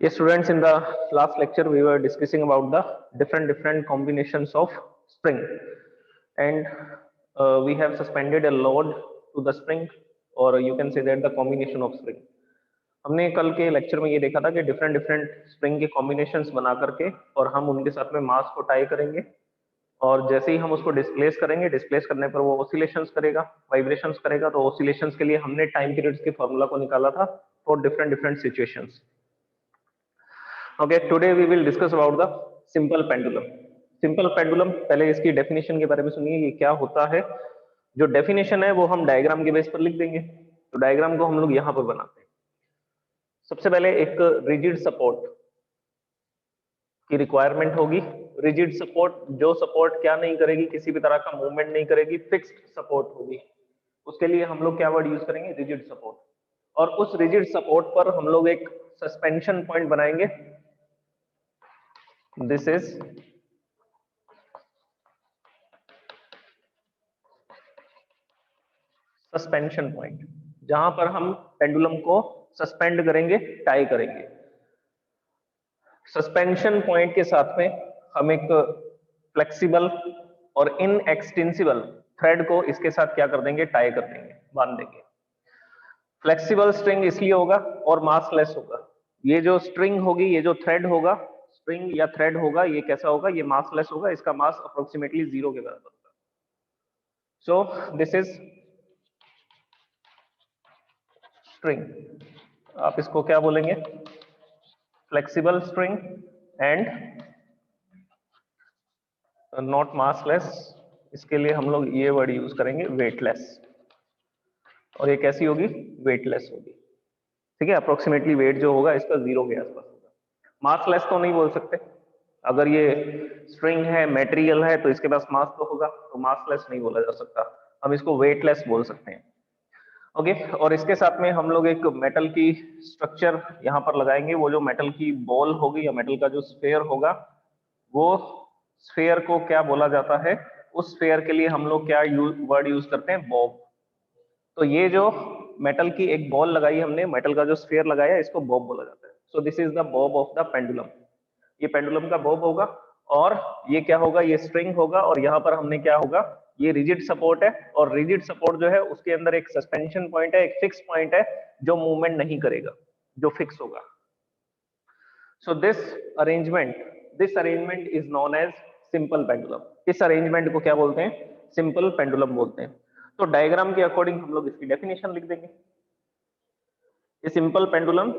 Yes, students, in the last lecture we were discussing about the different combinations of spring, and we have suspended a load to the spring, or you can say that the combination of spring. हमने कल के lecture में ये देखा था कि different spring के combinations बना करके और हम उनके साथ में मास को टाई करेंगे, और जैसे ही हम उसको डिस्प्लेस करेंगे, डिस्प्लेस करने पर वो ऑसिलेशंस करेगा, वाइब्रेशंस करेगा। तो ऑसिलेशंस के लिए हमने टाइम पीरियड्स के फॉर्मूला को निकाला था for different situations. Okay, today we will discuss about the simple pendulum. Simple pendulum, पहले इसकी डेफिनेशन के बारे में सुनिए, ये क्या होता है। जो डेफिनेशन है वो हम डायग्राम के बेस पर लिख देंगे। तो डायग्राम को हम लोग यहाँ पर बनाते हैं। सबसे पहले एक रिजिड सपोर्ट की रिक्वायरमेंट होगी। रिजिड सपोर्ट, जो सपोर्ट क्या नहीं करेगी, किसी भी तरह का मूवमेंट नहीं करेगी, फिक्स्ड सपोर्ट होगी। उसके लिए हम लोग क्या वर्ड यूज करेंगे? Rigid support. और उस रिजिड सपोर्ट पर हम लोग एक सस्पेंशन पॉइंट बनाएंगे। This is सस्पेंशन पॉइंट, जहां पर हम पेंडुलम को सस्पेंड करेंगे, टाई करेंगे। सस्पेंशन पॉइंट के साथ में हम एक फ्लेक्सिबल और इनएक्सटेंसिबल थ्रेड को इसके साथ क्या कर देंगे? टाई कर देंगे, बांध देंगे। फ्लेक्सिबल स्ट्रिंग इसलिए होगा और मासलेस होगा। ये जो स्ट्रिंग होगी, ये जो थ्रेड होगा, स्ट्रिंग या थ्रेड होगा, ये कैसा होगा? ये मासलेस होगा। इसका मास अप्रोक्सीमेटली 0 के बराबर होगा। So this is string. आप इसको क्या बोलेंगे? Flexible string and not massless. इसके लिए हम लोग ये वर्ड यूज करेंगे, वेटलेस। और ये कैसी होगी? वेटलेस होगी। ठीक है, अप्रोक्सीमेटली वेट जो होगा इसका 0 के आसपास होगा। मासलेस तो नहीं बोल सकते। अगर ये स्ट्रिंग है, मेटेरियल है, तो इसके पास मास तो होगा, तो मासलेस नहीं बोला जा सकता। हम इसको वेटलेस बोल सकते हैं। ओके, और इसके साथ में हम लोग एक मेटल की स्ट्रक्चर यहाँ पर लगाएंगे। वो जो मेटल की बॉल होगी या मेटल का जो स्फेयर होगा, वो स्फेयर को क्या बोला जाता है? उस स्फेयर के लिए हम लोग क्या वर्ड यूज करते हैं? बॉब। तो ये जो मेटल की एक बॉल लगाई हमने, मेटल का जो स्फीयर लगाया, इसको बॉब बोला जाता है। सो this is the Bob of the pendulum. ये पेंडुलम का बॉब होगा, और ये क्या होगा? ये स्ट्रिंग होगा, और यहाँ पर हमने क्या होगा? ये रिजिड सपोर्ट है, और रिजिड सपोर्ट जो है उसके अंदर एक सस्पेंशन पॉइंट है, एक फिक्स पॉइंट है जो मूवमेंट नहीं करेगा, जो फिक्स होगा। So this arrangement is known as simple pendulum. इस अरेंजमेंट को क्या बोलते हैं? सिंपल पेंडुलम बोलते हैं। तो डायग्राम के अकॉर्डिंग हम लोग इसकी डेफिनेशन लिख देंगे। A simple pendulum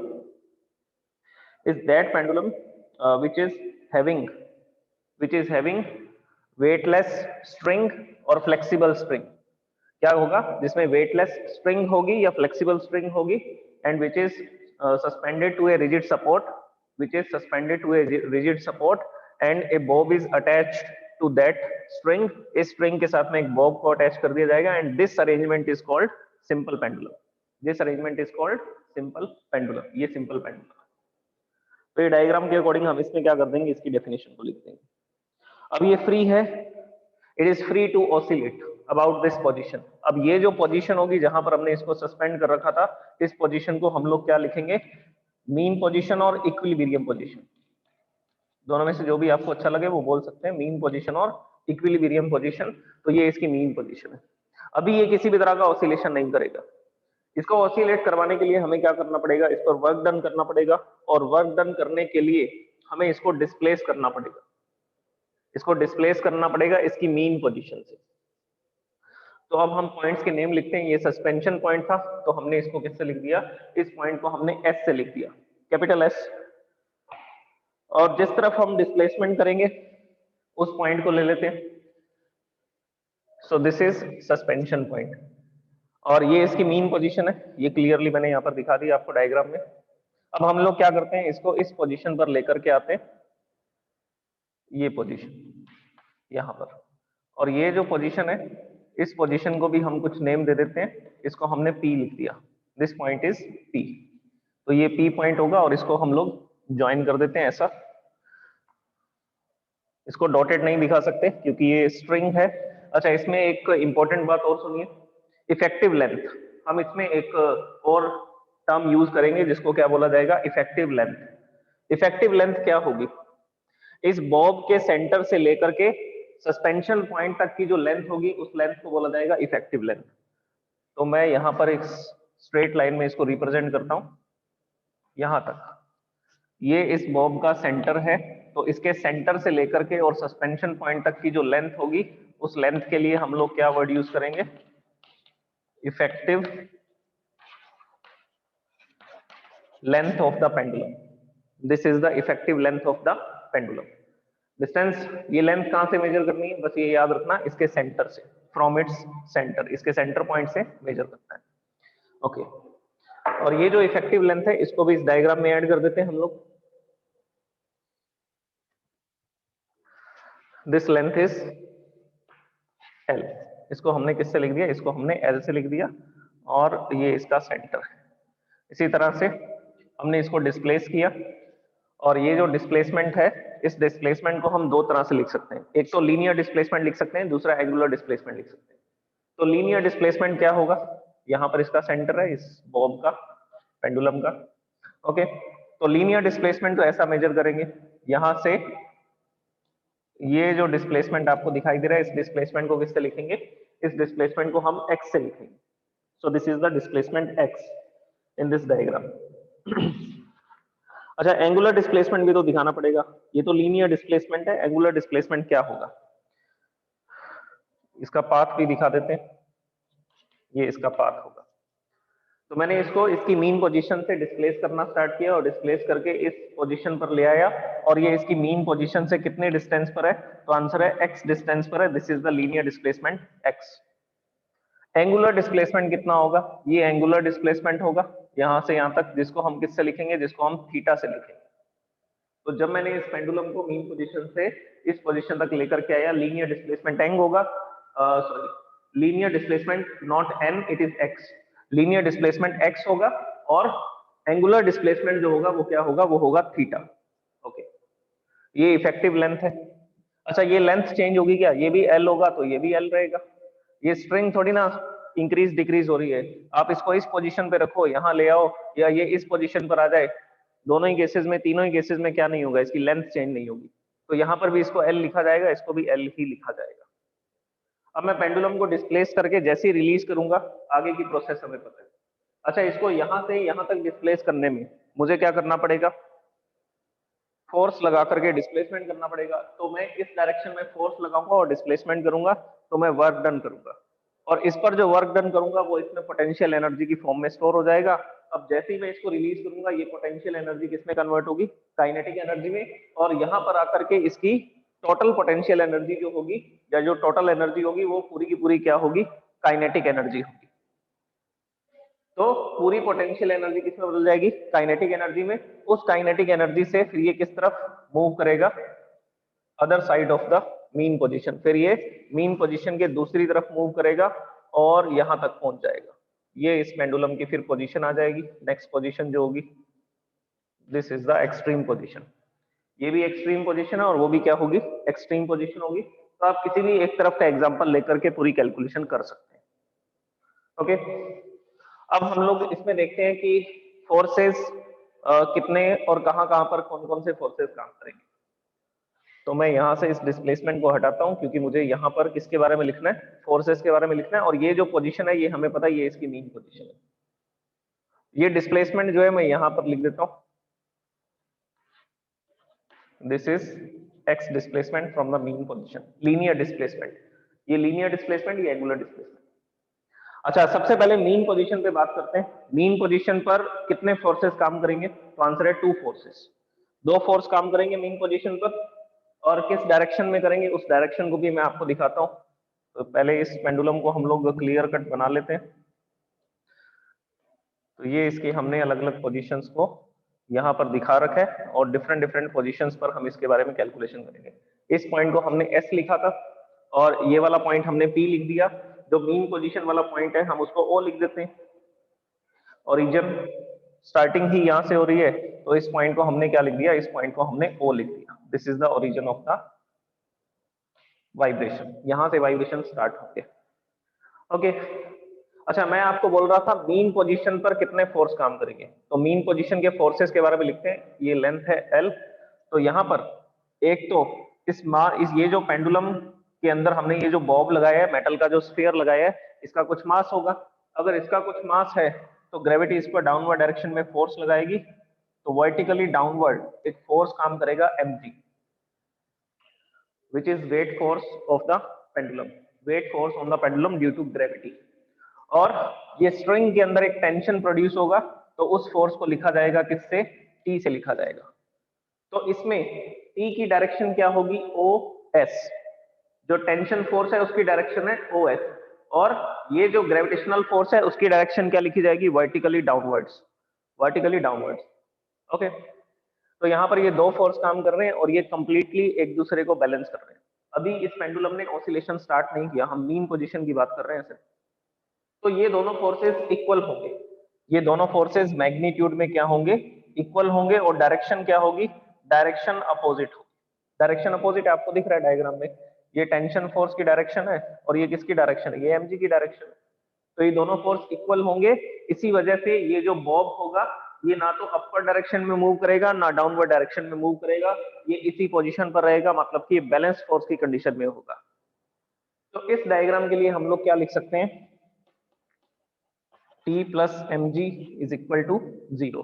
is that pendulum which is having weightless string or flexible string। क्या होगा? जिसमें weightless string होगी या flexible string होगी, and which is suspended to a rigid support, and a bob is attached to that string। इस string के साथ में एक bob को attach कर दिया जाएगा, and this arrangement is called simple pendulum। This arrangement is called simple pendulum. ये सिंपल पेंडुलम है। तो ये डायग्राम के अकॉर्डिंग हम इसमें क्या कर देंगे? इसकी डेफिनेशन को लिख देंगे। अब ये फ्री है, it is free to oscillate about this position. अब ये जो पोजीशन होगी जहां पर हमने इसको सस्पेंड कर रखा था, इस पोजीशन को हम लोग क्या लिखेंगे? मीन पोजीशन और इक्विलिब्रियम पोजीशन। दोनों में से जो भी आपको अच्छा लगे वो बोल सकते हैं, मीन पोजीशन और इक्विलिब्रियम पोजीशन। तो ये इसकी मीन पोजीशन है। अभी ये किसी भी तरह का ऑसिलेशन नहीं करेगा। इसको ऑसिलेट करवाने के लिए हमें क्या करना पड़ेगा? इस पर वर्क डन करना पड़ेगा, और वर्क डन करने के लिए हमें इसको डिस्प्लेस करना पड़ेगा। इसको डिस्प्लेस करना पड़ेगा इसकी मीन पोजीशन से। तो अब हम पॉइंट्स के नेम लिखते हैं। ये सस्पेंशन पॉइंट था, तो हमने इसको किससे लिख दिया? इस पॉइंट को हमने एस से लिख दिया, कैपिटल एस। और जिस तरफ हम डिस्प्लेसमेंट करेंगे उस पॉइंट को ले लेते हैं। सो दिस इज सस्पेंशन पॉइंट, और ये इसकी मीन पोजीशन है। ये क्लियरली मैंने यहाँ पर दिखा दिया आपको डायग्राम में। अब हम लोग क्या करते हैं? इसको इस पोजीशन पर लेकर के आते हैं, ये पोजीशन यहाँ पर। और ये जो पोजीशन है, इस पोजीशन को भी हम कुछ नेम दे देते हैं। इसको हमने पी लिख दिया। This point is P. तो ये पी पॉइंट होगा, और इसको हम लोग ज्वाइन कर देते हैं ऐसा। इसको डॉटेड नहीं दिखा सकते क्योंकि ये स्ट्रिंग है। अच्छा, इसमें एक इंपॉर्टेंट बात और सुनिए, इफेक्टिव लेंथ। हम इसमें एक और टर्म यूज करेंगे जिसको क्या बोला जाएगा? Effective length. इफेक्टिव लेंथ क्या होगी? इस बॉब के सेंटर से लेकर के सस्पेंशन पॉइंट तक की जो लेंथ होगी उस लेंथ को बोला जाएगा इफेक्टिव लेंथ। तो मैं यहां पर एक स्ट्रेट लाइन में इसको रिप्रेजेंट करता हूं, यहां तक ये इस बॉब का सेंटर है, तो इसके सेंटर से लेकर के और सस्पेंशन पॉइंट तक की जो लेंथ होगी उस लेंथ के लिए हम लोग क्या वर्ड यूज करेंगे? Effective length of the pendulum. This is the effective length of the pendulum. Distance, ये लेंथ कहां से मेजर करनी है? बस ये याद रखना, इसके सेंटर से, फ्रॉम इट्स सेंटर, इसके सेंटर पॉइंट से मेजर करना है। ओके, और ये जो इफेक्टिव लेंथ है इसको भी इस डायग्राम में ऐड कर देते हैं हम लोग। This length is L. इसको हमने किससे लिख दिया? इसको हमने एल से लिख दिया, और ये इसका सेंटर है। इसी तरह से हमने इसको डिस्प्लेस किया, और ये जो डिस्प्लेसमेंट है, इस डिस्प्लेसमेंट को हम दो तरह से लिख सकते हैं। एक तो लीनियर डिस्प्लेसमेंट लिख सकते हैं, दूसरा एंगुलर डिस्प्लेसमेंट लिख सकते हैं। तो लीनियर डिस्प्लेसमेंट क्या होगा? यहाँ पर इसका सेंटर है, इस बॉब का, पेंडुलम का। ओके, तो लीनियर डिस्प्लेसमेंट तो ऐसा मेजर करेंगे, यहां से ये जो डिस्प्लेसमेंट आपको दिखाई दे रहा है, इस डिस्प्लेसमेंट को किससे लिखेंगे? इस डिस्प्लेसमेंट को हम x से लिखेंगे। सो this is the displacement x in this diagram. अच्छा, एंगुलर डिस्प्लेसमेंट भी तो दिखाना पड़ेगा। ये तो लीनियर डिस्प्लेसमेंट है, एंगुलर डिस्प्लेसमेंट क्या होगा? इसका पाथ भी दिखा देते हैं, ये इसका पाथ होगा। तो मैंने इसको इसकी मीन पोजीशन से डिस्प्लेस करना स्टार्ट किया, और डिस्प्लेस करके इस पोजीशन पर ले आया, और ये इसकी मीन पोजीशन से कितने डिस्टेंस पर है? तो आंसर है x डिस्टेंस पर है। This is the linear displacement x। Angular displacement कितना होगा? ये एंगुलर डिस्प्लेसमेंट होगा यहां से यहां तक, जिसको हम किससे लिखेंगे? जिसको हम थीटा से लिखेंगे। तो जब मैंने इस पेंडुलम को मीन पोजीशन से इस पोजीशन तक लेकर के आया, लीनियर डिस्प्लेसमेंट एंग होगा, sorry, linear displacement not an, it is x. Linear displacement x होगा, और एंगुलर डिस्प्लेसमेंट जो होगा वो क्या होगा? वो होगा थीटा। ओके, ये इफेक्टिव लेंथ है। अच्छा, ये लेंथ चेंज होगी क्या? ये भी एल होगा तो ये भी एल रहेगा। ये स्ट्रिंग थोड़ी ना इंक्रीज डिक्रीज हो रही है। आप इसको इस पोजीशन पे रखो, यहाँ ले आओ, या ये इस पोजीशन पर आ जाए, दोनों ही केसेस में, तीनों ही केसेस में क्या नहीं होगा? इसकी लेंथ चेंज नहीं होगी। तो यहाँ पर भी इसको एल लिखा जाएगा, इसको भी एल ही लिखा जाएगा। अब मैं पेंडुलम को डिस्प्लेस करके जैसे ही रिलीज करूंगा, आगे की प्रोसेस हमें पता है। अच्छा, इसको यहां से यहां तक डिस्प्लेस करने में मुझे क्या करना पड़ेगा? फोर्स लगा करके डिस्प्लेसमेंट करना पड़ेगा। तो मैं इस डायरेक्शन में फोर्स लगाऊंगा और डिस्प्लेसमेंट करूंगा, तो मैं वर्क डन करूंगा, और इस पर जो वर्क डन करूंगा वो इसमें पोटेंशियल एनर्जी की फॉर्म में स्टोर हो जाएगा। अब जैसे ही मैं इसको रिलीज करूंगा, ये पोटेंशियल एनर्जी किसमें कन्वर्ट होगी? काइनेटिक एनर्जी में। और यहाँ पर आकर के इसकी टोटल पोटेंशियल एनर्जी जो होगी, या जो टोटल एनर्जी होगी, वो पूरी की पूरी क्या होगी? काइनेटिक एनर्जी होगी। तो पूरी पोटेंशियल एनर्जी किसमें बदल जाएगी? काइनेटिक एनर्जी में। उस काइनेटिक एनर्जी से फिर ये किस तरफ मूव करेगा? Other side of the mean position. फिर ये मीन पोजीशन के दूसरी तरफ मूव करेगा और यहां तक पहुंच जाएगा। ये इस पेंडुलम की फिर पोजीशन आ जाएगी। नेक्स्ट पोजीशन जो होगी, this is the extreme position. ये भी एक्सट्रीम पोजीशन है, और वो भी क्या होगी? एक्सट्रीम पोजीशन होगी। तो आप किसी भी एक तरफ का एग्जांपल लेकर के पूरी कैलकुलेशन कर सकते हैं। ओके, अब हम लोग इसमें देखते हैं कि फोर्सेस कितने और कहां कहां पर कौन कौन से फोर्सेस काम करेंगे। तो मैं यहां से इस डिस्प्लेसमेंट को हटाता हूं, क्योंकि मुझे यहां पर किसके बारे में लिखना है? फोर्सेस के बारे में लिखना है। और ये जो पोजीशन है ये हमें पता है, ये इसकी मीन पोजीशन है। ये डिस्प्लेसमेंट जो है मैं यहां पर लिख देता हूं, this is x displacement from the mean position, linear displacement. ये लीनियर डिस्प्लेसमेंट, ये एंगुलर डिस्प्लेसमेंट। अच्छा, सबसे पहले मीन पोजीशन पे बात करते हैं। मीन पोजीशन पर कितने फोर्सेस काम करेंगे? तो आंसर है टू फोर्सेस। दो फोर्स काम करेंगे मीन पोजीशन पर, और किस डायरेक्शन में करेंगे उस डायरेक्शन को भी मैं आपको दिखाता हूं। तो पहले इस पेंडुलम को हम लोग क्लियर कट बना लेते हैं। तो ये इसकी हमने अलग अलग पोजीशंस को यहाँ पर दिखा रखा है, और डिफरेंट डिफरेंट पोजीशंस पर हम इसके बारे में कैलकुलेशन करेंगे। इस पॉइंट को हमने एस लिखा था, और ये वाला पॉइंट हमने पी लिख दिया। जो मीन पोजीशन वाला पॉइंट है हम उसको ओ लिख देते हैं। ओरिजिन स्टार्टिंग ही यहां से हो रही है, तो इस पॉइंट को हमने क्या लिख दिया? इस पॉइंट को हमने ओ लिख दिया। This is the origin of the vibration. यहां से वाइब्रेशन स्टार्ट होते हैं। ओके, अच्छा, मैं आपको बोल रहा था मीन पोजीशन पर कितने फोर्स काम करेंगे, तो मीन पोजीशन के फोर्सेस के बारे में लिखते हैं। ये लेंथ है L, तो यहाँ पर एक तो इस ये जो पेंडुलम के अंदर हमने ये जो बॉब लगाया है, मेटल का जो स्फीयर लगाया है, इसका कुछ मास होगा। अगर इसका कुछ मास है तो ग्रेविटी इस पर डाउनवर्ड डायरेक्शन में फोर्स लगाएगी, तो वर्टिकली डाउनवर्ड एक फोर्स काम करेगा mg, which is weight force of the pendulum, weight force on the pendulum due to gravity। और ये स्ट्रिंग के अंदर एक टेंशन प्रोड्यूस होगा, तो उस फोर्स को लिखा जाएगा किससे, T से लिखा जाएगा। तो इसमें T की डायरेक्शन क्या होगी, OS, जो टेंशन फोर्स है उसकी डायरेक्शन है OS, और ये जो ग्रेविटेशनल फोर्स है उसकी डायरेक्शन क्या लिखी जाएगी, vertically downwards, vertically downwards. Okay, तो यहाँ पर ये दो फोर्स काम कर रहे हैं और ये कंप्लीटली एक दूसरे को बैलेंस कर रहे हैं। अभी इस पेंडुलम ने ऑसिलेशन स्टार्ट नहीं किया, हम मीन पोजीशन की बात कर रहे हैं सिर्फ। तो ये दोनों फोर्सेस इक्वल होंगे, ये दोनों फोर्सेस मैग्नीट्यूड में क्या होंगे, इक्वल होंगे, और डायरेक्शन क्या होगी, डायरेक्शन अपोजिट होगी। डायरेक्शन अपोजिट आपको दिख रहा है डायग्राम में, ये टेंशन फोर्स की डायरेक्शन है और ये किसकी डायरेक्शन है, ये mg की डायरेक्शन है। तो ये दोनों फोर्स इक्वल होंगे, इसी वजह से ये जो बॉब होगा ये ना तो अपर डायरेक्शन में मूव करेगा ना डाउनवर्ड डायरेक्शन में मूव करेगा, ये इसी पोजीशन पर रहेगा, मतलब कि बैलेंस फोर्स की कंडीशन में होगा। तो इस डायग्राम के लिए हम लोग क्या लिख सकते हैं, T plus mg is equal to 0।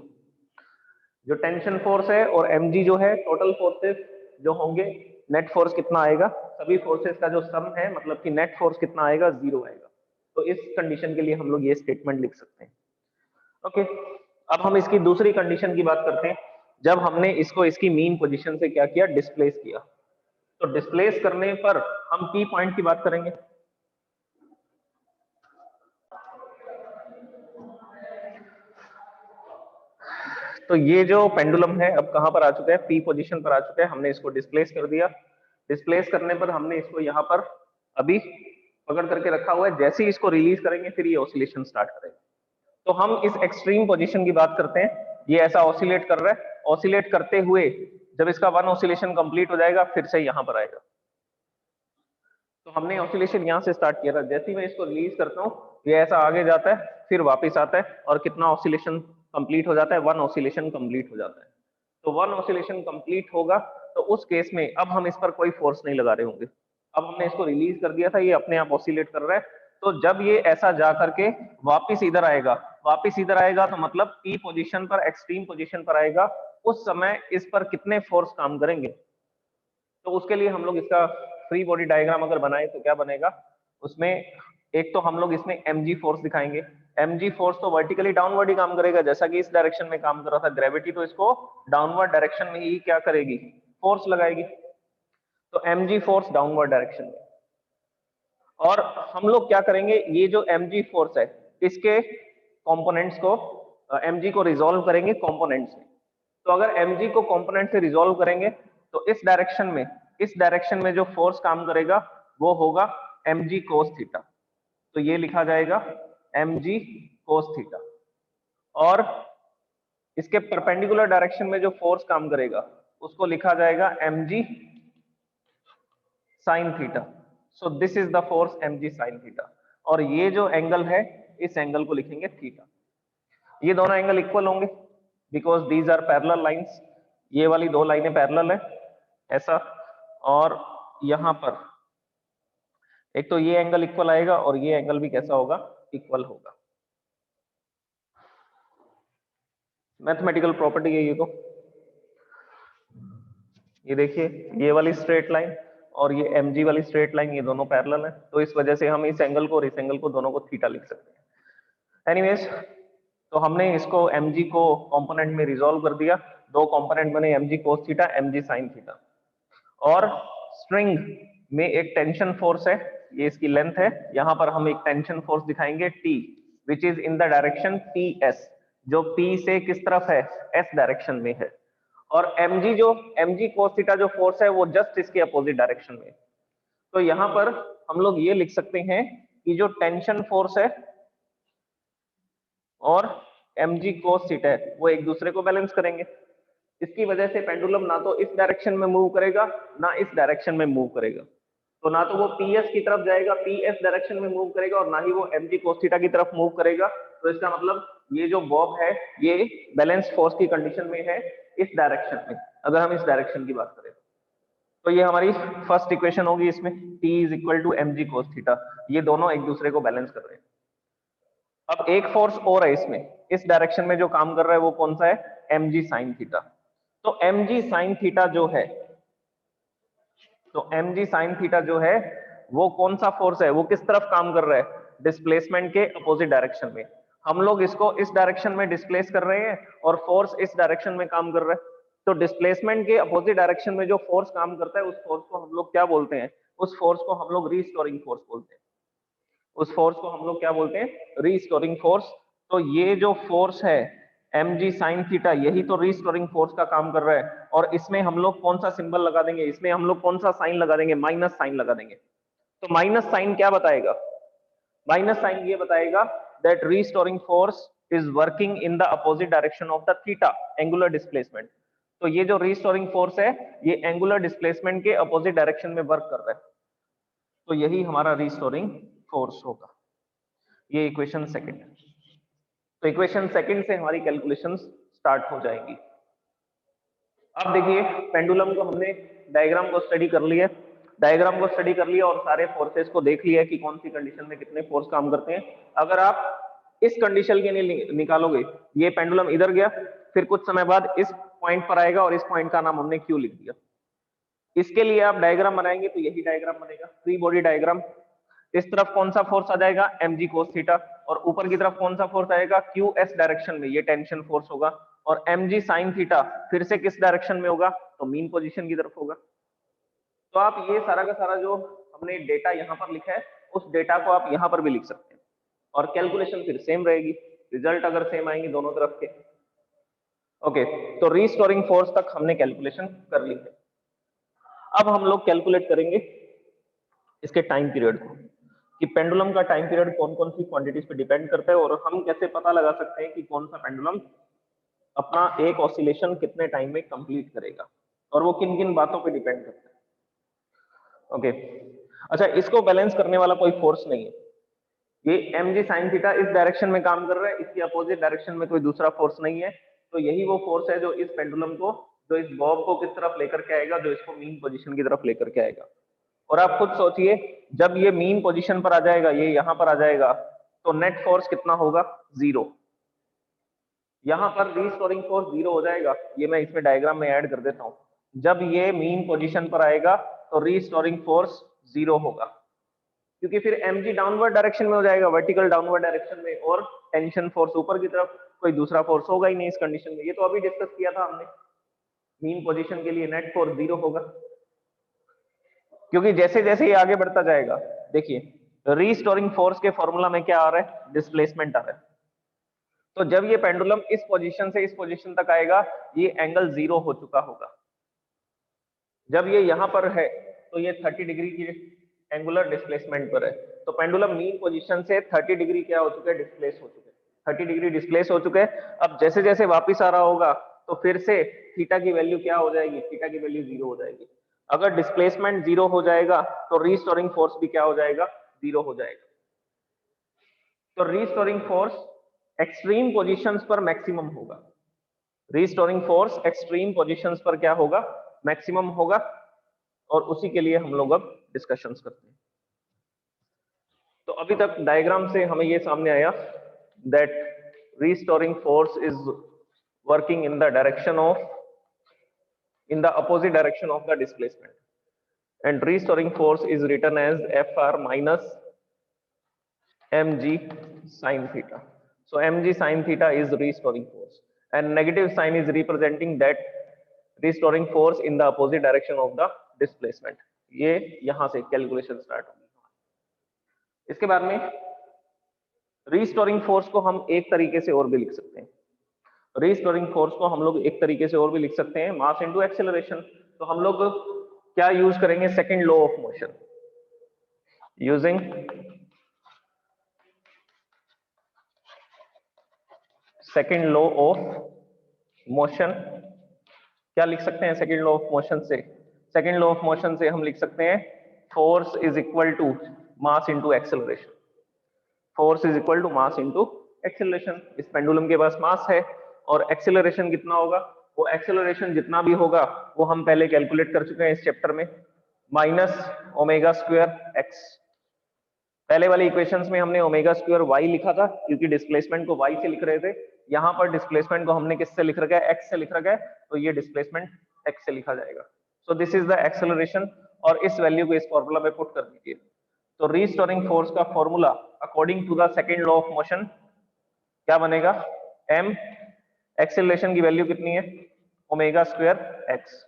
जो टेंशन फोर्स है और mg जो है, टोटल फोर्सेस जो होंगे, नेट फोर्स कितना आएगा, सभी फोर्सेस का जो सम है, मतलब कि नेट फोर्स कितना आएगा, 0 आएगा। तो इस कंडीशन के लिए हम लोग ये स्टेटमेंट लिख सकते हैं। ओके, अब हम इसकी दूसरी कंडीशन की बात करते हैं, जब हमने इसको इसकी मीन पोजीशन से क्या किया, डिस्प्लेस किया। तो डिस्प्लेस करने पर हम की पॉइंट की बात करेंगे। तो ये जो पेंडुलम है अब कहां पर आ चुका है, पी पोजीशन पर आ चुका है, हमने इसको डिस्प्लेस कर दिया। डिस्प्लेस करने पर हमने इसको यहाँ पर अभी पकड़ करके रखा हुआ है, जैसे ही इसको रिलीज करेंगे फिर ये ऑसिलेशन स्टार्ट करेगा। तो हम इस एक्सट्रीम पोजीशन की बात करते हैं, ये ऐसा ऑसिलेट कर रहा है, ऑसिलेट करते हुए जब इसका वन ऑसिलेशन कंप्लीट हो जाएगा फिर से यहाँ पर आएगा। तो हमने ऑसिलेशन यहाँ से स्टार्ट किया था, जैसे ही मैं इसको रिलीज करता हूँ ये ऐसा आगे जाता है, फिर वापस आता है, और कितना ऑसिलेशन कंप्लीट हो जाता है, वन ऑसिलेशन कंप्लीट हो जाता है। तो वन ऑसिलेशन कंप्लीट होगा, तो उस केस में अब हम इस पर कोई फोर्स नहीं लगा रहे होंगे। अब हमने इसको रिलीज कर दिया था, ये अपने आप ऑसिलेट कर रहा है। तो जब ये ऐसा जा करके वापिस इधर आएगा, वापिस इधर आएगा, तो मतलब पी पोजीशन पर, एक्सट्रीम पोजीशन पर आएगा, उस समय इस पर कितने फोर्स काम करेंगे। तो उसके लिए हम लोग इसका फ्री बॉडी डायग्राम अगर बनाए तो क्या बनेगा, उसमें एक तो हम लोग इसमें mg फोर्स दिखाएंगे। mg फोर्स तो वर्टिकली डाउनवर्ड ही काम करेगा, जैसा कि इस डायरेक्शन में काम कर रहा था, ग्रेविटी तो इसको डाउनवर्ड डायरेक्शन में ही क्या करेगी, फोर्स लगाएगी। तो mg फोर्स डाउनवर्ड डायरेक्शन में। और हम लोग क्या करेंगे, ये जो mg फोर्स है इसके कंपोनेंट्स को, mg को रिजॉल्व करेंगे कंपोनेंट्स में। तो अगर mg को कंपोनेंट से रिजॉल्व करेंगे तो इस डायरेक्शन में जो फोर्स काम करेगा वो होगा mg cos थीटा। तो ये लिखा जाएगा mg cos थीटा। और इसके परपेंडिकुलर डायरेक्शन में जो फोर्स काम करेगा उसको लिखा जाएगा mg sin theta. So this is the force mg sin theta. और ये जो एंगल है इस एंगल को लिखेंगे थीटा। ये दोनों एंगल इक्वल होंगे because these are parallel lines. ये वाली दो लाइनें पैरेलल है ऐसा, और यहां पर एक तो ये एंगल इक्वल आएगा और ये एंगल भी कैसा होगा, इक्वल होगा। मैथमेटिकल प्रॉपर्टी है ये। तो ये देखिए, ये वाली स्ट्रेट लाइन और ये mg वाली स्ट्रेट लाइन, ये दोनों पैरेलल है, तो इस वजह से हम इस एंगल को और इस एंगल को दोनों को थीटा लिख सकते हैं। एनीवेज, तो हमने इसको mg को कंपोनेंट में रिजॉल्व कर दिया। दो कंपोनेंट बने, mg cos theta, mg sin theta. और स्ट्रिंग में एक टेंशन फोर्स है, ये इसकी लेंथ है, यहां पर हम एक टेंशन फोर्स दिखाएंगे T, which is in the direction PS, जो P से किस तरफ है, S डायरेक्शन में है। और mg cos थीटा जो फोर्स है वो जस्ट इसके अपोजिट डायरेक्शन में। तो यहां पर हम लोग ये लिख सकते हैं कि जो टेंशन फोर्स है और mg cos थीटा है वो एक दूसरे को बैलेंस करेंगे। इसकी वजह से पेंडुलम ना तो इस डायरेक्शन में मूव करेगा ना इस डायरेक्शन में मूव करेगा। तो ना तो वो PS की तरफ जाएगा, PS डायरेक्शन में मूव करेगा, और ना ही वो mg cos थीटा की तरफ मूव करेगा। तो इसका मतलब ये जो बॉब है ये बैलेंस फोर्स की कंडीशन में है इस डायरेक्शन में, अगर हम इस डायरेक्शन की बात करें। तो ये हमारी फर्स्ट इक्वेशन होगी इसमें, T is equal to mg cos theta. ये दोनों एक दूसरे को बैलेंस कर रहे हैं। अब एक फोर्स और है इसमें, इस डायरेक्शन में जो काम कर रहा है वो कौन सा है, mg sin थीटा। तो mg sin थीटा जो है, तो mg sin थीटा जो है वो कौन सा फोर्स है, वो किस तरफ काम कर रहा है, डिस्प्लेसमेंट के अपोजिट डायरेक्शन में। हम लोग इसको इस डायरेक्शन में डिस्प्लेस कर रहे हैं और फोर्स इस डायरेक्शन में काम कर रहा है। तो डिस्प्लेसमेंट के अपोजिट डायरेक्शन में जो फोर्स काम करता है उस फोर्स को हम लोग क्या बोलते हैं, उस फोर्स को हम लोग रीस्टोरिंग फोर्स बोलते हैं। उस फोर्स को हम लोग क्या बोलते हैं, रीस्टोरिंग फोर्स। तो ये जो फोर्स है mg sin थीटा, यही तो रीस्टोरिंग फोर्स का काम कर रहा है। और इसमें हम लोग कौन सा सिंबल लगा देंगे, इसमें हम लोग कौन सा साइन लगा देंगे, माइनस साइन लगा देंगे। तो माइनस साइन क्या बताएगा, माइनस साइन ये बताएगा that restoring force is working in the opposite direction of the theta angular displacement. तो ये जो रीस्टोरिंग फोर्स है ये एंगुलर डिस्प्लेसमेंट के अपोजिट डायरेक्शन में वर्क कर रहा है। तो यही हमारा रीस्टोरिंग फोर्स होगा। ये इक्वेशन सेकंड है। तो इक्वेशन सेकंड से हमारी कैलकुलेशंस स्टार्ट हो जाएंगी। अब देखिए पेंडुलम को हमने डायग्राम को स्टडी कर लिया, डायग्राम को स्टडी कर लिया और सारे फोर्सेस को देख लिया कि कौन सी कंडीशन में कितने फोर्स काम करते हैं। अगर आप इस कंडीशन के लिए निकालोगे, ये पेंडुलम इधर गया, फिर कुछ समय बाद इस पॉइंट पर आएगा और इस पॉइंट का नाम हमने क्यू लिख दिया। इसके लिए आप डायग्राम बनाएंगे तो यही डायग्राम बनेगा, फ्री बॉडी डायग्राम। इस तरफ कौन सा फोर्स आ जाएगा, mg cos थीटा, और ऊपर की तरफ कौन सा फोर्स आएगा, qs डायरेक्शन में, ये टेंशन फोर्स होगा। और mg sin थीटा फिर से किस डायरेक्शन में होगा, तो मीन पोजीशन की तरफ होगा। तो आप ये सारा का सारा जो हमने डेटा यहाँ पर लिखा है उस डेटा को आप यहाँ पर भी लिख सकते हैं, और कैलकुलेशन फिर सेम रहेगी, रिजल्ट अगर सेम आएंगे दोनों तरफ के। ओके, तो रीस्टोरिंग फोर्स तक हमने कैलकुलेशन कर ली है। अब हम लोग कैलकुलेट करेंगे इसके टाइम पीरियड को, कि पेंडुलम का टाइम पीरियड कौन कौन सी क्वांटिटीज पे डिपेंड करता है, और हम कैसे पता लगा सकते हैं कि कौन सा पेंडुलम अपना एक ऑसिलेशन कितने टाइम में कंप्लीट करेगा, और वो किन किन बातों पे डिपेंड करता है। ओके, अच्छा, इसको बैलेंस करने वाला कोई फोर्स नहीं है। ये mg sin थीटा इस डायरेक्शन में काम कर रहा है, इसकी अपोजिट डायरेक्शन में कोई दूसरा फोर्स नहीं है। तो यही वो फोर्स है जो इस पेंडुलम को, जो इस बॉब को किस तरफ लेकर के आएगा, जो इसको मीन पोजीशन की तरफ लेकर के आएगा। और आप खुद सोचिए, जब ये मीन पोजीशन पर आ जाएगा, ये यहां पर आ जाएगा, तो नेट फोर्स कितना होगा, 0। यहां पर रीस्टोरिंग फोर्स 0 हो जाएगा, ये मैं इसमें डायग्राम में ऐड कर देता हूं। जब ये मीन पोजीशन पर आएगा तो रीस्टोरिंग फोर्स 0 होगा, क्योंकि फिर mg डाउनवर्ड डायरेक्शन में हो जाएगा, वर्टिकल डाउनवर्ड डायरेक्शन में, और टेंशन फोर्स ऊपर की तरफ, कोई दूसरा फोर्स होगा ही नहीं इस कंडीशन में। ये तो अभी डिस्कस किया था हमने, मीन पोजीशन के लिए नेट फोर्स 0 होगा, क्योंकि जैसे जैसे ये आगे बढ़ता जाएगा, देखिए रीस्टोरिंग फोर्स के फॉर्मूला में क्या आ रहा है, डिस्प्लेसमेंट आ रहा है। तो जब ये पेंडुलम इस पोजीशन से इस पोजीशन तक आएगा, ये एंगल 0 हो चुका होगा। जब ये यहां पर है तो ये 30 डिग्री की एंगुलर डिस्प्लेसमेंट पर है। तो पेंडुलम मीन पोजीशन से 30 डिग्री क्या हो चुके हैं, डिस्प्लेस हो चुके हैं, 30 डिग्री डिस्प्लेस हो चुके हैं। अब जैसे जैसे वापिस आ रहा होगा तो फिर से थीटा की वैल्यू क्या हो जाएगी, थीटा की वैल्यू 0 हो जाएगी। अगर डिस्प्लेसमेंट 0 हो जाएगा तो रीस्टोरिंग फोर्स भी क्या हो जाएगा, 0 हो जाएगा। तो रीस्टोरिंग फोर्स एक्सट्रीम पोजीशंस पर मैक्सिमम होगा, रीस्टोरिंग फोर्स एक्सट्रीम पोजीशंस पर क्या होगा, मैक्सिमम होगा। और उसी के लिए हम लोग अब डिस्कशंस करते हैं। तो अभी तक डायग्राम से हमें ये सामने आया that restoring force is working in the direction of, in the opposite direction of the displacement, and restoring force is written as Fr minus mg sin theta. So mg sin theta is restoring force, and negative sign is representing that restoring force in the opposite direction of the displacement. ये यहां से calculation start होगी। इसके बाद में restoring force को हम एक तरीके से और भी लिख सकते हैं, रीस्टोरिंग फोर्स को हम लोग एक तरीके से और भी लिख सकते हैं, मास इनटू एक्सेलरेशन। तो हम लोग क्या यूज करेंगे, second law of motion, using second law of motion. क्या लिख सकते हैं सेकंड लॉ ऑफ मोशन से, सेकंड लॉ ऑफ मोशन से हम लिख सकते हैं force is equal to mass into acceleration, force is equal to mass into acceleration. इस पेंडुलम के पास मास है और एक्सेलरेशन कितना होगा, वो एक्सेलरेशन जितना भी होगा वो हम पहले कैलकुलेट कर चुके हैं इस चैप्टर में, माइनस ओमेगा स्क्वायर एक्स। पहले वाली इक्वेशंस में हमने ओमेगा स्क्वायर वाई लिखा था क्योंकि डिस्प्लेसमेंट को वाई से लिख रहे थे, यहाँ पर डिस्प्लेसमेंट को हमने किससे लिख रखा है, एक्स से लिख रखा है, तो ये डिस्प्लेसमेंट एक्स से लिखा जाएगा। सो दिस इज द एक्सेलरेशन और इस वैल्यू को इस फॉर्मूला में पुट कर दीजिए। तो रीस्टोरिंग फोर्स का formula according to the second law of motion क्या बनेगा, m, एक्सेलरेशन की वैल्यू कितनी है, ओमेगा स्क्वायर एक्स।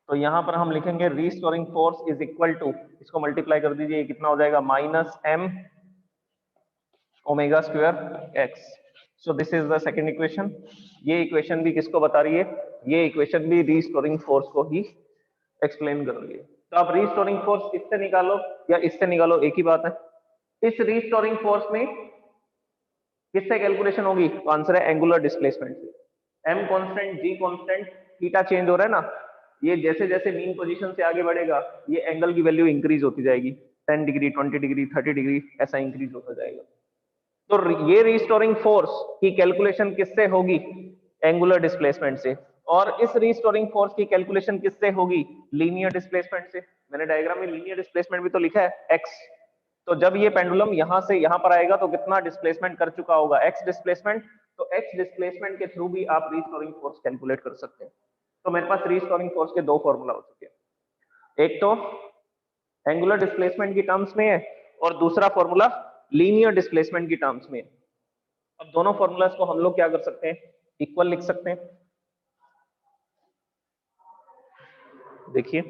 तो यहां पर हम लिखेंगे restoring force is equal to, इसको मल्टीप्लाई कर दीजिए, कितना हो जाएगा, minus m omega square x. So this is the second equation. ये इक्वेशन भी किसको बता रही है, ये इक्वेशन भी रीस्टोरिंग फोर्स को ही एक्सप्लेन कर रही है। तो आप रीस्टोरिंग फोर्स इससे निकालो या इससे निकालो, एक ही बात है। इस रीस्टोरिंग फोर्स में किससे कैलकुलेशन होगी, तो आंसर है एंगुलर डिस्प्लेसमेंट से। m constant, g constant, theta change हो रहा है ना, ये जैसे जैसे मीन पोजीशन से आगे बढ़ेगा ये एंगल की वैल्यू इंक्रीज होती जाएगी, 10 डिग्री, 20 डिग्री, 30 डिग्री, ऐसा इंक्रीज होता जाएगा। तो ये रीस्टोरिंग फोर्स की कैलकुलेशन किससे होगी, एंगुलर डिस्प्लेसमेंट से। और इस रीस्टोरिंग फोर्स की कैलकुलेशन किससे होगी, लीनियर डिस्प्लेसमेंट से। मैंने डायग्राम में लीनियर डिस्प्लेसमेंट भी तो लिखा है, x। तो जब ये पेंडुलम यहां से यहां पर आएगा तो कितना डिस्प्लेसमेंट कर चुका होगा, x डिस्प्लेसमेंट। तो x डिस्प्लेसमेंट के थ्रू भी आप रीस्टोरिंग फोर्स कैलकुलेट कर सकते हैं। तो मेरे पास रीस्टोरिंग फोर्स के दो फॉर्मूला हो चुके हैं, एक तो एंगुलर डिस्प्लेसमेंट की टर्म्स में है और दूसरा फॉर्मूला लीनियर डिस्प्लेसमेंट की टर्म्स में है। अब दोनों फॉर्मूलाज को हम लोग क्या कर सकते हैं, इक्वल लिख सकते हैं। देखिए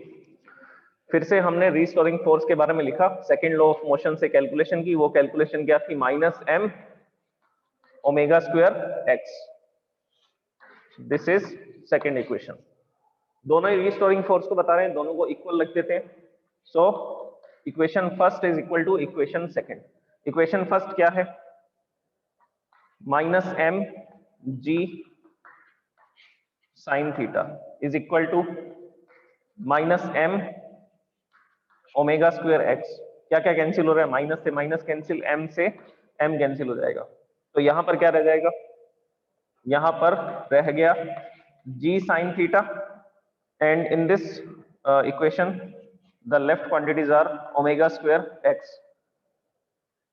फिर से हमने रीस्टोरिंग फोर्स के बारे में लिखा, सेकेंड लॉ ऑफ मोशन से कैलकुलेशन की, वो कैलकुलेशन क्या थी, minus m omega square x. This is second equation. दोनों ही रीस्टोरिंग फोर्स को बता रहे हैं, दोनों को इक्वल रख देते हैं। So equation first is equal to equation second. Equation first क्या है, minus m g sine theta is equal to minus m omega square x. क्या क्या कैंसिल हो रहा है, माइनस से माइनस कैंसिल, m से m कैंसिल हो जाएगा। तो यहां पर क्या रह जाएगा, यहां पर रह गया g sine theta and in this equation the left quantities are omega square x.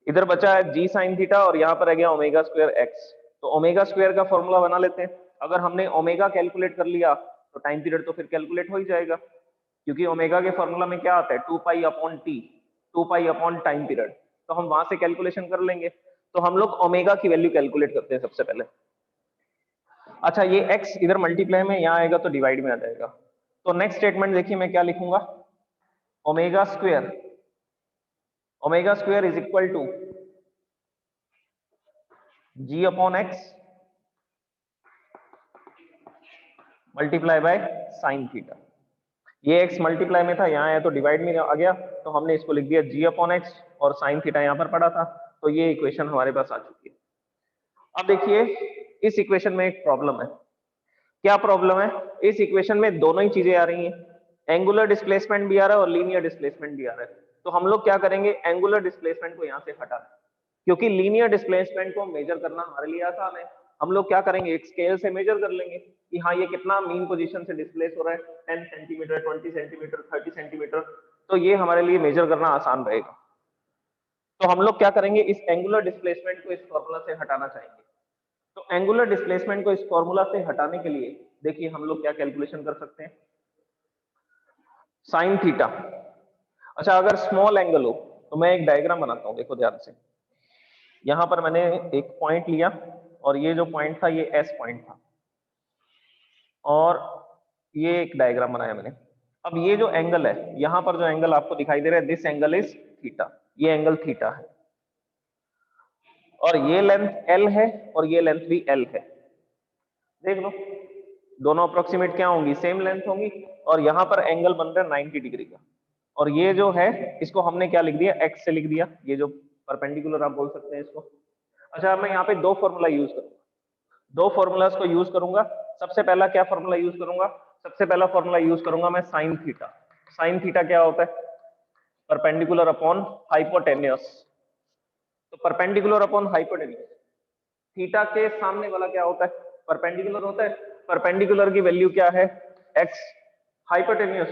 इधर बचा है g साइन थीटा और यहां पर रह गया ओमेगा स्क्वायर एक्स। तो ओमेगा स्क्वायर का फॉर्मूला बना लेते हैं। अगर हमने ओमेगा कैलकुलेट कर लिया तो टाइम पीरियड तो फिर कैलकुलेट हो ही जाएगा, क्योंकि ओमेगा के फॉर्मूला में क्या आता है, 2 pi upon T, 2 pi upon time period. तो हम वहां से कैलकुलेशन कर लेंगे। तो हम लोग ओमेगा की वैल्यू कैलकुलेट करते हैं सबसे पहले। अच्छा ये x इधर मल्टीप्लाई में, यहाँ आएगा तो डिवाइड में आ जाएगा। तो नेक्स्ट स्टेटमेंट देखिए मैं क्या लिखूंगा, omega square, omega square is equal to g upon x multiply by sine theta. ये x मल्टीप्लाई में था, यहाँ आया तो डिवाइड में आ गया, तो हमने इसको लिख दिया g अपॉन एक्स और साइन थीटा यहाँ पर पड़ा था। तो ये इक्वेशन हमारे पास आ चुकी है। अब देखिए इस इक्वेशन में एक प्रॉब्लम है। क्या प्रॉब्लम है, इस इक्वेशन में दोनों ही चीजें आ रही हैं, एंगुलर डिस्प्लेसमेंट भी आ रहा है और लीनियर डिस्प्लेसमेंट भी आ रहा है। तो हम लोग क्या करेंगे, एंगुलर डिस्प्लेसमेंट को यहाँ से हटा दें, क्योंकि लीनियर डिस्प्लेसमेंट को मेजर करना हमारे लिए आसान है। हम लोग क्या करेंगे, एक स्केल से मेजर कर लेंगे कि हाँ ये कितना मीन पोजीशन से डिस्प्लेस हो रहा है, 10 सेंटीमीटर, 20 सेंटीमीटर, 30 सेंटीमीटर। तो ये हमारे लिए मेजर करना आसान रहेगा। तो हम लोग क्या करेंगे, इस एंगुलर डिस्प्लेसमेंट को इस फॉर्मूला से हटाना चाहेंगे। तो एंगुलर डिस्प्लेसमेंट को इस फॉर्मूला से हटाने के लिए देखिए हम लोग क्या कैलकुलेशन कर सकते हैं, साइन थीटा। अच्छा अगर स्मॉल एंगल हो तो मैं एक डायग्राम बनाता हूं, देखो ध्यान से। यहां पर मैंने एक पॉइंट लिया और ये जो पॉइंट था ये एस पॉइंट था और ये एक डायग्राम बनाया मैंने। अब ये जो एंगल है, यहां पर जो एंगल आपको दिखाई दे रहा है, दिस एंगल इज थीटा, ये एंगल थीटा है और ये लेंथ एल है और ये लेंथ भी एल है। देख लो दोनों अप्रोक्सीमेट क्या होंगी, सेम लेंथ होंगी। और यहां पर एंगल बन रहा है 90 डिग्री का। और ये जो है इसको हमने क्या लिख दिया, एक्स से लिख दिया, ये जो परपेंडिकुलर आप बोल सकते हैं इसको। अच्छा मैं यहाँ पे दो फॉर्मूला यूज करूंगा, दो फॉर्मूलाज को यूज करूंगा। सबसे पहला क्या फॉर्मूला यूज करूंगा, सबसे पहला फॉर्मूला यूज करूंगा मैं साइन थीटा। साइन थीटा क्या होता है, परपेंडिकुलर अपॉन हाइपोटेन्यूस। तो परपेंडिकुलर अपॉन हाइपोटेन्यूस, थीटा के सामने वाला क्या होता है? परपेंडिकुलर होता है। परपेंडिकुलर की वैल्यू क्या है? एक्स। हाइपोटेन्यूस,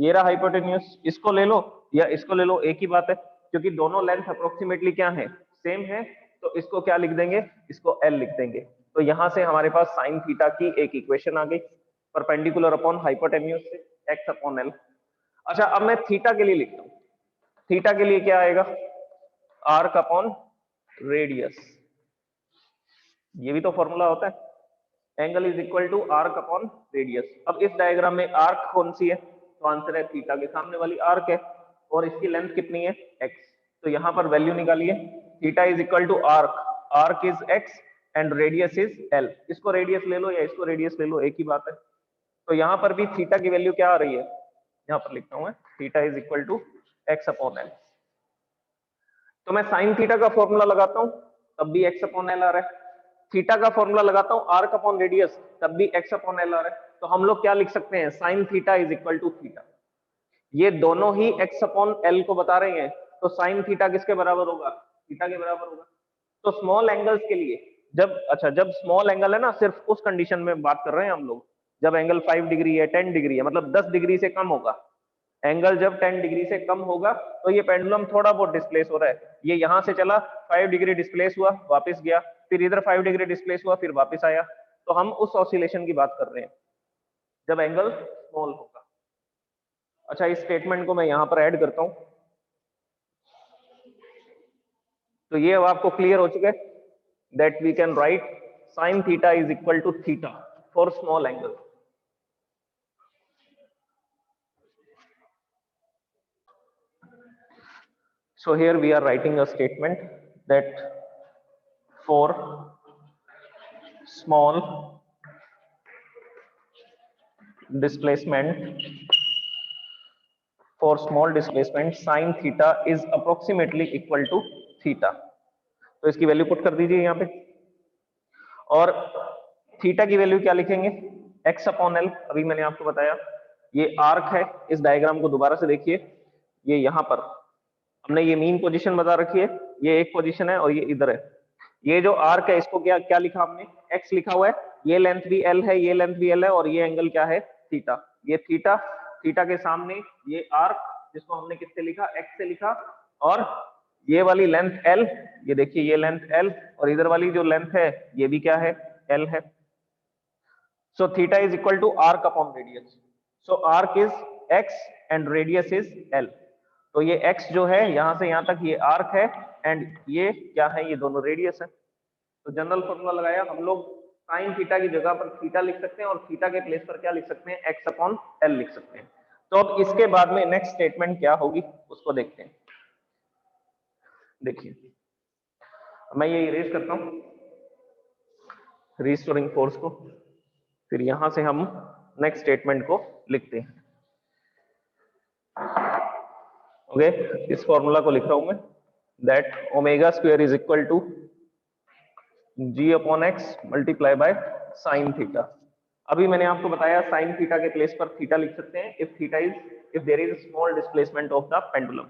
ये रहा हाइपोटेन्यूस, इसको ले लो या इसको ले लो, एक ही बात है, क्योंकि दोनों लेंथ अप्रोक्सीमेटली क्या है? सेम है। तो इसको क्या लिख देंगे? इसको एल लिख देंगे। तो यहां से हमारे पास साइन थीटा की एक इक्वेशन आ गई, परपेंडिकुलर अपॉन हाइपोटेन्यूस से एक्स अपॉन एल। अच्छा, अब मैं थीटा के लिए लिखता हूं। थीटा के लिए क्या आएगा? Arc upon radius. ये भी तो फॉर्मूला होता है, angle is equal to arc upon radius. अब इस डायग्राम में आर्क कौन सी है? तो आंसर है थीटा के सामने वाली आर्क है, और इसकी लेंथ कितनी है? एक्स। तो यहां पर वैल्यू निकालिए, theta is equal to arc, arc is x and radius is L. इसको रेडियस ले लो या इसको रेडियस ले लो, एक ही बात है। तो यहां पर भी थीटा की वैल्यू क्या आ रही है? यहां पर लिखता हूं मैं, theta is equal to x upon L. तो मैं साइन थीटा का फॉर्मूला लगाता हूं, तब भी एक्स अपॉन एल आ रहा है। थीटा का फॉर्मूला लगाता हूं आर्क अपॉन रेडियस, तब भी एक्स अपॉन एल आ रहा है। तो हम लोग क्या लिख सकते हैं? Sine theta is equal to theta. ये दोनों ही एक्स अपॉन एल को बता रहे हैं, तो साइन थीटा किसके बराबर होगा? थीटा के बराबर होगा। तो स्मॉल एंगल्स के लिए, जब स्मॉल एंगल है ना, सिर्फ उस कंडीशन में बात कर रहे हैं हम लोग, जब एंगल 5 डिग्री है, 10 डिग्री है, मतलब 10 डिग्री से कम होगा। एंगल जब 10 डिग्री से कम होगा तो ये पेंडुलम थोड़ा बहुत डिस्प्लेस हो रहा है। ये यहां से चला, 5 डिग्री डिस्प्लेस हुआ, वापस गया, फिर इधर 5 डिग्री डिस्प्लेस हुआ, फिर वापस आया। तो हम उस ऑसिलेशन की बात कर रहे हैं जब एंगल स्मॉल होगा। अच्छा, इस स्टेटमेंट को मैं यहां पर ऐड करता हूं। तो ये अब आपको क्लियर हो चुका है that we can write sine theta is equal to theta for small angle. So here we are writing a statement that for small displacement, sin theta is approximately equal to theta। तो इसकी value put कर दीजिए यहाँ पे, और theta की value क्या लिखेंगे? X upon L. अभी मैंने आपको बताया ये आर्क है। इस डायग्राम को दोबारा से देखिए, ये यहाँ पर हमने ये मीन पोजीशन बता रखी है, ये एक पोजीशन है और ये इधर है। ये जो आर्क है इसको क्या क्या लिखा हमने? एक्स लिखा हुआ है। ये लेंथ भी एल है, ये लेंथ भी एल है, और ये एंगल क्या है? थीटा। ये थीटा, थीटा के सामने ये आर्क जिसको हमने किससे लिखा? एक्स से लिखा, और ये वाली लेंथ एल, ये देखिए ये लेंथ एल, और इधर वाली जो लेंथ है ये भी क्या है? एल है। So theta is equal to arc upon radius. So arc is x and radius is L. तो ये x जो है यहां से यहां तक ये आर्क है, एंड ये क्या है? ये दोनों रेडियस है। तो जनरल फॉर्मूला लगाया हम लोग, साइन थीटा की जगह पर थीटा लिख सकते हैं, और थीटा के प्लेस पर क्या लिख सकते हैं? एक्स अपॉन एल लिख सकते हैं। तो अब इसके बाद में नेक्स्ट स्टेटमेंट क्या होगी उसको देखते हैं। देखिए, मैं ये इरेज करता हूं रीस्टोरिंग फोर्स को, फिर यहां से हम नेक्स्ट स्टेटमेंट को लिखते हैं। ओके, इस फॉर्मूला को लिख रहा हूं मैं, that omega square is equal to ji upon x multiply by sine theta. अभी मैंने आपको बताया साइन थीटा के प्लेस पर थीटा लिख सकते हैं if there is small displacement of the pendulum.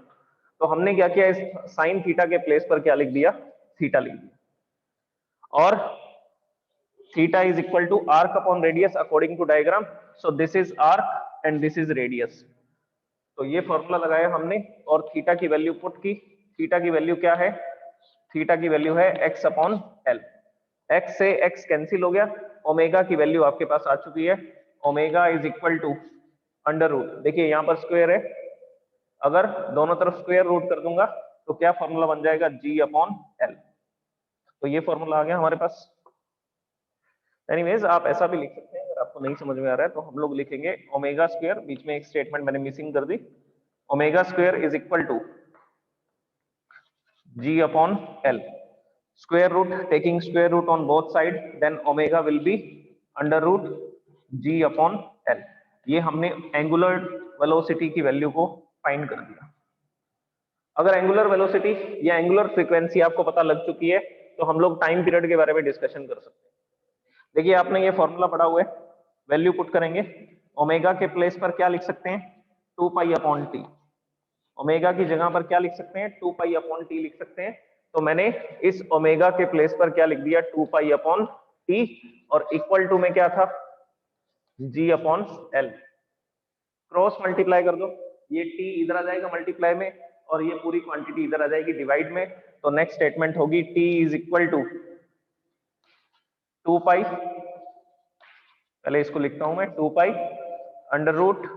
तो हमने क्या किया? इस साइन थीटा के प्लेस पर क्या लिख दिया? थीटा लिख दिया। और theta is equal to arc upon radius according to diagram. So this is arc and this is radius. तो ये फॉर्मूला लगाया हमने और थीटा की वैल्यू पुट की। थीटा की वैल्यू क्या है? थीटा की वैल्यू है एक्स अपॉन एल। एक्स से एक्स कैंसिल हो गया, ओमेगा की वैल्यू आपके पास आ चुकी है। Omega is equal to under root, देखिए यहां पर स्क्वायर है, अगर दोनों तरफ स्क्वायर रूट कर दूंगा तो क्या फॉर्मूला बन जाएगा? जी अपॉन एल। तो ये फॉर्मूला आ गया हमारे पास। एनीवेज आप ऐसा भी लिख सकते हैं, अगर आपको नहीं समझ में आ रहा है तो हम लोग लिखेंगे ओमेगा स्क्वायर, बीच में एक स्टेटमेंट मैंने मिसिंग कर दी, omega square is equal to ji upon L. Square root, taking square root on both side, then omega will be under root g upon l। ये हमने एंगुलर वेलोसिटी की value को find कर दिया। अगर एंगुलर वेलोसिटी या angular frequency आपको पता लग चुकी है तो हम लोग टाइम पीरियड के बारे में डिस्कशन कर सकते हैं। देखिए आपने ये फॉर्मूला पढ़ा हुआ है, वैल्यू पुट करेंगे, ओमेगा के प्लेस पर क्या लिख सकते हैं? 2 पाई अपॉन टी। ओमेगा की जगह पर क्या लिख सकते हैं, 2 पाई अपॉन टी लिख सकते हैं। तो मैंने इस ओमेगा के प्लेस पर क्या लिख दिया, 2 पाई अपॉन टी, और इक्वल टू में क्या था, जी अपॉन एल। क्रॉस मल्टीप्लाई कर दो, ये टी इधर आ जाएगा मल्टीप्लाई में, और ये पूरी क्वांटिटी इधर आ जाएगी डिवाइड में। तो नेक्स्ट स्टेटमेंट होगी टी इज इक्वल टू 2 पाई, पहले इसको लिखता हूं मैं, 2 पाई अंडर रूट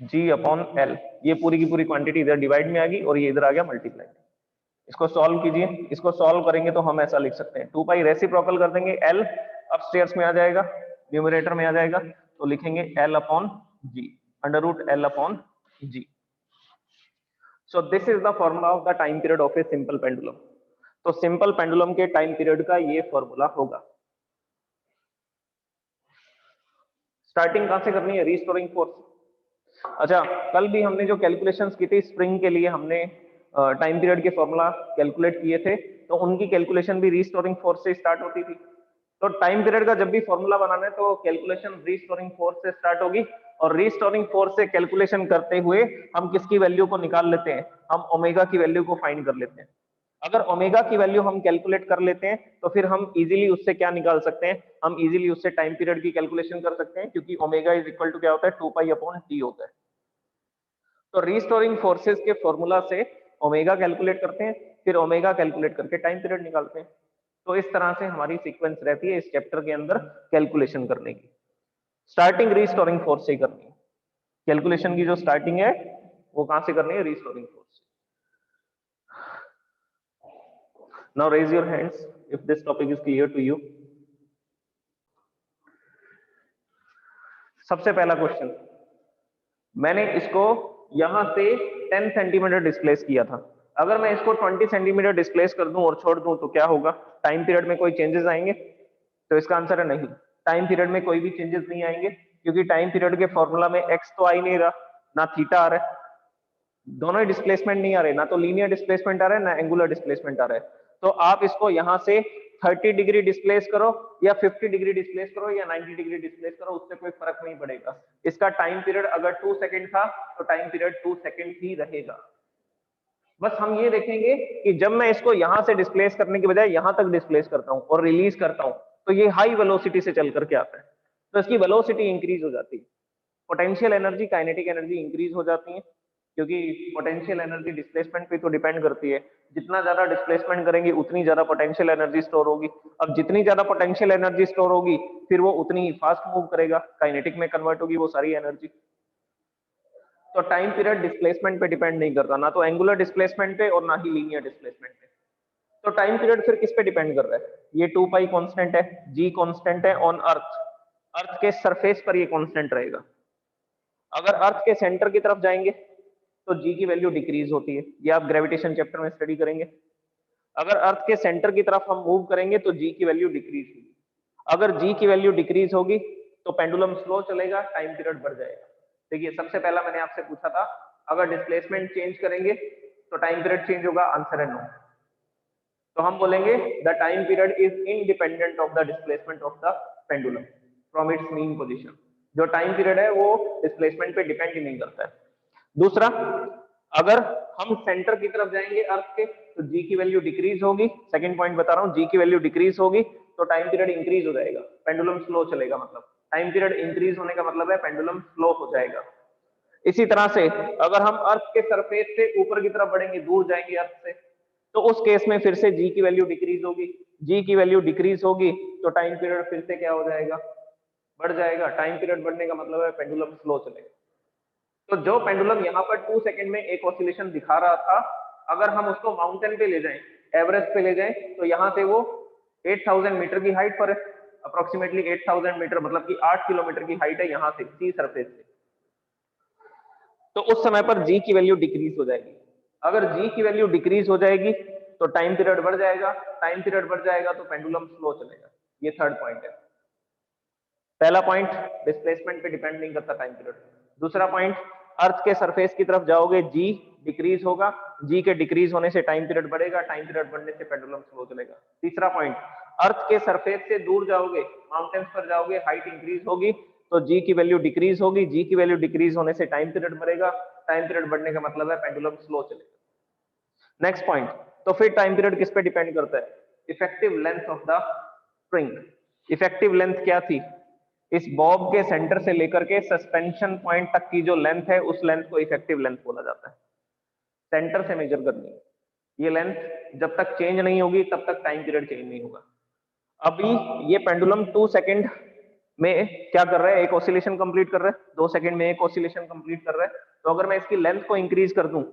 जी अपॉन एल। ये पूरी की पूरी क्वांटिटी इधर डिवाइड में आ गई और ये इधर आ गया मल्टीप्लाई। इसको सॉल्व कीजिए, इसको सॉल्व करेंगे तो हम ऐसा लिख सकते हैं, 2 पाई रेसिप्रोकल कर देंगे, एल अपस्टेयर्स में आ जाएगा, न्यूमरेटर में आ जाएगा, तो लिखेंगे L upon g, under root L upon g. So this is the formula of the time period of a simple pendulum. तो सिंपल पेंडुलम के टाइम पीरियड का ये फॉर्मूला होगा। स्टार्टिंग कहां से करनी है, रीस्टोरिंग फोर्स। अच्छा, कल भी हमने जो कैलकुलेशंस की थी स्प्रिंग के लिए, हमने टाइम पीरियड के फॉर्मूला कैलकुलेट किए थे, तो उनकी कैलकुलेशन भी रीस्टोरिंग फोर्स से स्टार्ट होती थी। तो टाइम पीरियड का जब भी फॉर्मूला बनाना है तो कैलकुलेशन रीस्टोरिंग फोर्स से स्टार्ट होगी, और रीस्टोरिंग फोर्स से कैलकुलेशन करते हुए हम किसकी वैल्यू को निकाल लेते हैं, हम ओमेगा की वैल्यू को फाइंड कर लेते हैं। अगर ओमेगा की वैल्यू हम कैलकुलेट कर लेते हैं तो फिर हम इजीली उससे क्या निकाल सकते हैं, हम इजीली उससे टाइम पीरियड की कैलकुलेशन कर सकते हैं, क्योंकि ओमेगा इज इक्वल टू क्या होता है, 2 पाई अपॉन टी होता है। तो रीस्टोरिंग फोर्सेस के फॉर्मूला से ओमेगा कैलकुलेट करते हैं, फिर ओमेगा कैलकुलेट करके टाइम पीरियड निकालते हैं। तो इस तरह से हमारी सीक्वेंस रहती है इस चैप्टर के अंदर कैलकुलेशन करने की। स्टार्टिंग रीस्टोरिंग फोर्स से करनी है कैलकुलेशन की, जो स्टार्टिंग है वो कहां से करनी है, रीस्टोरिंग फोर्स से। Now raise your hands if this topic is clear to you. सबसे पहला क्वेश्चन, मैंने इसको यहां से 10 सेंटीमीटर डिस्प्लेस किया था। अगर मैं इसको 20 सेंटीमीटर डिस्प्लेस कर दूं और छोड़ दूं तो क्या होगा, टाइम पीरियड में कोई चेंजेस आएंगे? तो इसका आंसर है नहीं, टाइम पीरियड में कोई भी चेंजेस नहीं आएंगे, क्योंकि टाइम पीरियड के फॉर्मूला में एक्स तो आ ही नहीं रहा, ना थीटा आ रहा है, दोनों ही डिस्प्लेसमेंट नहीं आ रहे, ना तो लीनियर डिस्प्लेसमेंट आ रहा है ना एंगुलर डिस्प्लेसमेंट आ रहा है। तो आप इसको यहां से 30 डिग्री डिस्प्लेस करो या 50 डिग्री डिस्प्लेस करो या 90 डिग्री डिस्प्लेस करो, उससे कोई फर्क नहीं पड़ेगा। इसका टाइम पीरियड अगर 2 सेकंड था तो टाइम पीरियड 2 सेकंड ही रहेगा। बस हम ये देखेंगे कि जब मैं इसको यहां से डिस्प्लेस करने के बजाय यहां तक डिस्प्लेस करता हूं और रिलीज करता हूं, तो ये हाई वेलोसिटी से चल करके आता है, तो इसकी वेलोसिटी इंक्रीज हो जाती है, potential energy kinetic energy increase हो जाती है, क्योंकि पोटेंशियल एनर्जी डिस्प्लेसमेंट पे तो डिपेंड करती है। जितना ज्यादा डिस्प्लेसमेंट करेंगे उतनी ज्यादा पोटेंशियल एनर्जी स्टोर होगी। अब जितनी ज्यादा पोटेंशियल एनर्जी स्टोर होगी फिर वो उतनी ही फास्ट मूव करेगा, काइनेटिक में कन्वर्ट होगी वो सारी एनर्जी। तो टाइम पीरियड डिस्प्लेसमेंट पे डिपेंड नहीं करता, ना तो एंगुलर डिस्प्लेसमेंट पे और ना ही लीनियर डिस्प्लेसमेंट पे। तो टाइम पीरियड फिर किस पे डिपेंड कर रहा है, ये 2 पाई कांस्टेंट है, जी कांस्टेंट है ऑन अर्थ, अर्थ के सरफेस पर ये कांस्टेंट रहेगा। अगर अर्थ के सेंटर की तरफ जाएंगे तो जी की वैल्यू डिक्रीज होती है, ये आप ग्रेविटेशन चैप्टर में स्टडी करेंगे। अगर अर्थ के सेंटर की तरफ हम मूव करेंगे तो जी की वैल्यू डिक्रीज होगी। अगर जी की वैल्यू डिक्रीज होगी तो पेंडुलम स्लो चलेगा, टाइम पीरियड बढ़ जाएगा। देखिए सबसे पहला मैंने आपसे पूछा था अगर डिस्प्लेसमेंट चेंज करेंगे तो टाइम पीरियड चेंज होगा, आंसर है नो। तो हम बोलेंगे the time period is independent of the displacement of the pendulum from its mean position. जो टाइम पीरियड है वो डिस्प्लेसमेंट पे डिपेंड ही नहीं करता है। दूसरा, अगर हम सेंटर की तरफ जाएंगे अर्थ के तो जी की वैल्यू डिक्रीज होगी, सेकंड पॉइंट बता रहा हूं, जी की वैल्यू डिक्रीज होगी तो टाइम पीरियड इंक्रीज हो जाएगा, पेंडुलम स्लो चलेगा। मतलब टाइम पीरियड इंक्रीज होने का मतलब है पेंडुलम स्लो हो जाएगा। इसी तरह से अगर हम अर्थ के सरफेस से ऊपर की तरफ बढ़ेंगे, दूर जाएंगे अर्थ से, तो उस केस में फिर से जी की वैल्यू डिक्रीज होगी, जी की वैल्यू डिक्रीज होगी तो टाइम पीरियड फिर से क्या हो जाएगा, बढ़ जाएगा। टाइम पीरियड बढ़ने का मतलब है पेंडुलम स्लो चलेगा। तो जो पेंडुलम यहाँ पर 2 सेकंड में एक ऑसिलेशन दिखा रहा था, अगर हम उसको माउंटेन पे ले जाएं, एवरेस्ट पे ले जाएं, तो यहाँ से वो 8000 मीटर की हाइट पर है, अप्रोक्सीमेटली 8000 मीटर, मतलब कि 8 किलोमीटर की हाइट है यहाँ से सी सरफेस से। तो उस समय पर जी की वैल्यू डिक्रीज हो जाएगी। अगर जी की वैल्यू डिक्रीज हो जाएगी तो टाइम पीरियड बढ़ जाएगा, टाइम पीरियड बढ़ जाएगा तो पेंडुलम स्लो चलेगा। ये थर्ड पॉइंट है। पहला पॉइंट डिस्प्लेसमेंट पे डिपेंड नहीं करता टाइम पीरियड। दूसरा पॉइंट, अर्थ के सरफेस की तरफ जाओगे जी डिक्रीज होगा, जी के डिक्रीज होने से टाइम पीरियड बढ़ेगा, टाइम पीरियड बढ़ने से पेंडुलम स्लो चलेगा। तीसरा पॉइंट, अर्थ के सरफेस से दूर जाओगे, माउंटेन्स पर जाओगे, हाइट इंक्रीज होगी, तो जी की वैल्यू डिक्रीज होगी, जी की वैल्यू डिक्रीज होने से टाइम पीरियड बढ़ेगा, टाइम पीरियड बढ़ने का मतलब है पेंडुलम स्लो चलेगा। नेक्स्ट पॉइंट, तो फिर टाइम पीरियड किस पे डिपेंड करता है? Effective length of the spring. Effective length क्या थी? इस बॉब के सेंटर से लेकर के सस्पेंशन पॉइंट तक की जो लेंथ है उस लेंथ को इफेक्टिव लेंथ बोला जाता है। सेंटर से मेजर करनी है ये लेंथ, जब तक चेंज नहीं होगी तब तक टाइम पीरियड चेंज नहीं होगा। अभी ये पेंडुलम 2 सेकंड में क्या कर रहा है? एक ऑसिलेशन कंप्लीट कर रहा है, 2 सेकंड में एक ऑसिलेशन कंप्लीट कर रहा है। तो अगर मैं इसकी लेंथ को इंक्रीज कर दूं,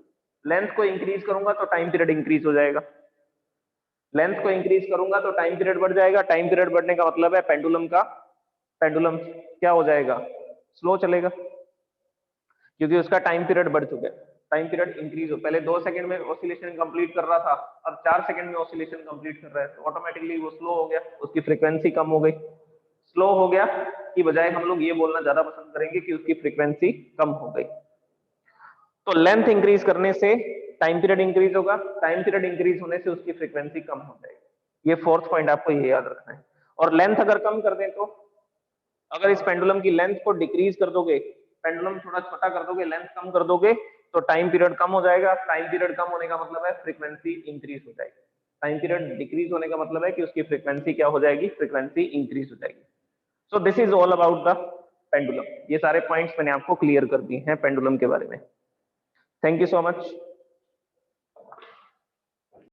लेंथ को इंक्रीज करूंगा तो टाइम पीरियड इंक्रीज हो जाएगा, लेंथ को इंक्रीज करूंगा तो टाइम पीरियड बढ़ जाएगा। टाइम पीरियड बढ़ने का मतलब है पेंडुलम क्या हो जाएगा? स्लो चलेगा, क्योंकि उसका टाइम पीरियड बढ़ चुका है, टाइम पीरियड इंक्रीज हो। पहले 2 सेकंड में ऑसिलेशन कंप्लीट कर रहा था, अब 4 सेकंड में ऑसिलेशन कंप्लीट कर रहा है, तो ऑटोमेटिकली वो स्लो हो गया, उसकी फ्रीक्वेंसी कम हो गई। स्लो हो गया की बजाय हम लोग ये बोलना ज्यादा पसंद करेंगे कि उसकी फ्रीक्वेंसी कम हो गई। तो लेंथ इंक्रीज करने से टाइम पीरियड इंक्रीज होगा, टाइम पीरियड इंक्रीज होने से उसकी फ्रीक्वेंसी कम हो जाएगी। ये फोर्थ पॉइंट आपको ये याद रखना है। और लेंथ अगर कम कर दें, तो अगर इस पेंडुलम की लेंथ को डिक्रीज कर दोगे, पेंडुलम थोड़ा छोटा कर दोगे, लेंथ कम कर दोगे, तो टाइम पीरियड कम हो जाएगा। टाइम पीरियड कम होने का मतलब है फ्रीक्वेंसी इंक्रीज हो जाएगी। टाइम पीरियड डिक्रीज होने का मतलब है कि उसकी फ्रीक्वेंसी क्या हो जाएगी? फ्रीक्वेंसी इंक्रीज हो जाएगी। सो this is all about the pendulum. ये सारे पॉइंट्स मैंने आपको क्लियर कर दिए हैं पेंडुलम के बारे में। Thank you so much.